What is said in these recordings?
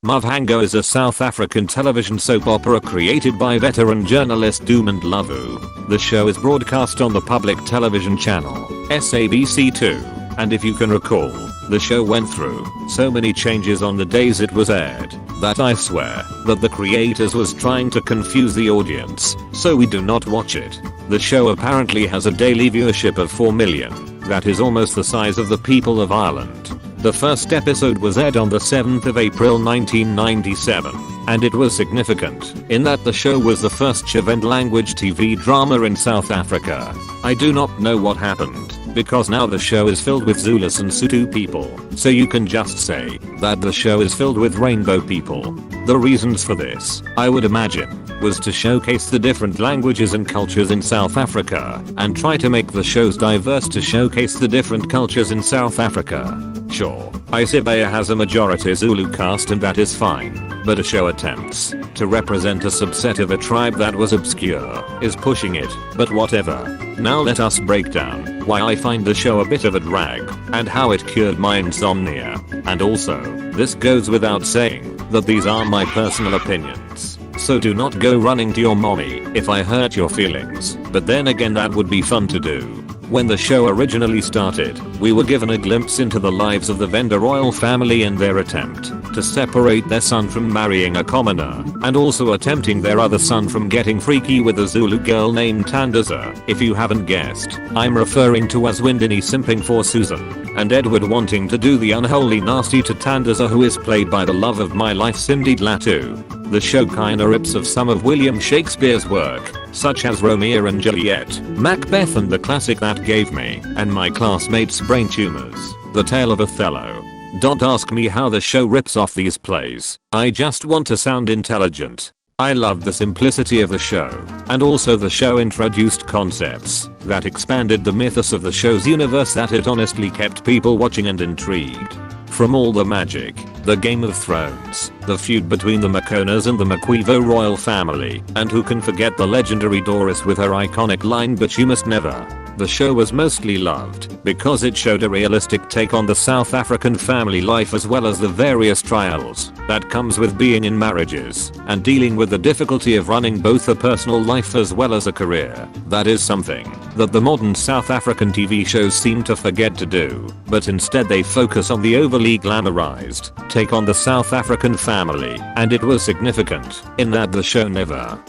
Muvhango is a South African television soap opera created by veteran journalist Doom Lavu. The show is broadcast on the public television channel, SABC2, and if you can recall, the show went through so many changes on the days it was aired, that I swear that the creators was trying to confuse the audience, so we do not watch it. The show apparently has a daily viewership of 4 million, that is almost the size of the people of Ireland. The first episode was aired on the 7th of April 1997, and it was significant in that the show was the first Chivend language TV drama in South Africa. I do not know what happened, because now the show is filled with Zulus and Sotho people, so you can just say that the show is filled with rainbow people. The reasons for this, I would imagine, was to showcase the different languages and cultures in South Africa, and try to make the shows diverse to showcase the different cultures in South Africa. Sure, Isibaya has a majority Zulu cast and that is fine, but a show attempts to represent a subset of a tribe that was obscure is pushing it, but whatever. Now let us break down why I find the show a bit of a drag, and how it cured my insomnia. And also, this goes without saying that these are my personal opinions. So do not go running to your mommy if I hurt your feelings, but then again that would be fun to do. When the show originally started, we were given a glimpse into the lives of the Venda royal family and their attempt to separate their son from marrying a commoner, and also attempting their other son from getting freaky with a Zulu girl named Tandaza. If you haven't guessed, I'm referring to Aswindini simping for Susan, and Edward wanting to do the unholy nasty to Tandaza, who is played by the love of my life Cindy Latu. The show kinda rips of some of William Shakespeare's work, such as Romeo and Juliet, Macbeth and the classic That Gave Me and my classmates' brain tumors, The Tale of Othello. Don't ask me how the show rips off these plays, I just want to sound intelligent. I loved the simplicity of the show, and also the show introduced concepts that expanded the mythos of the show's universe, that it honestly kept people watching and intrigued. From all the magic, the Game of Thrones, the feud between the Makonas and the Makwivo royal family, and who can forget the legendary Doris with her iconic line "but you must never." The show was mostly loved because it showed a realistic take on the South African family life, as well as the various trials that comes with being in marriages and dealing with the difficulty of running both a personal life as well as a career. That is something that the modern South African TV shows seem to forget to do, but instead they focus on the overly glamorized take on the South African family, and it was significant in that the show never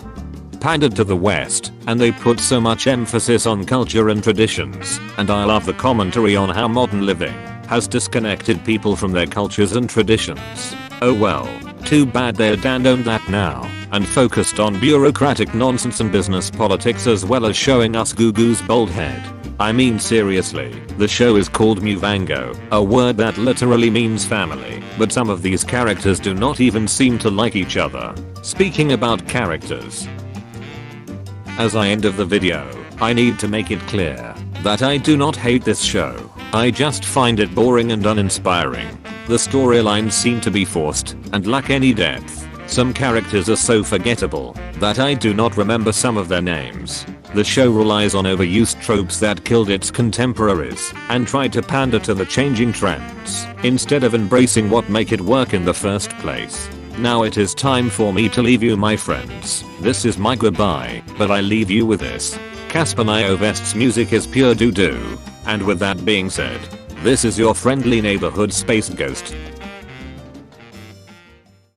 pandered to the West, and they put so much emphasis on culture and traditions, and I love the commentary on how modern living has disconnected people from their cultures and traditions. Oh well, too bad they're done that now, and focused on bureaucratic nonsense and business politics, as well as showing us Gugu's bald head. I mean seriously, the show is called Muvhango, a word that literally means family, but some of these characters do not even seem to like each other. Speaking about characters, as I end of the video, I need to make it clear that I do not hate this show, I just find it boring and uninspiring. The storylines seem to be forced and lack any depth. Some characters are so forgettable that I do not remember some of their names. The show relies on overused tropes that killed its contemporaries and tried to pander to the changing trends instead of embracing what make it work in the first place. Now it is time for me to leave you, my friends. This is my goodbye, but I leave you with this. Casper Nyovest's music is pure doo-doo. And with that being said, this is your friendly neighborhood space ghost.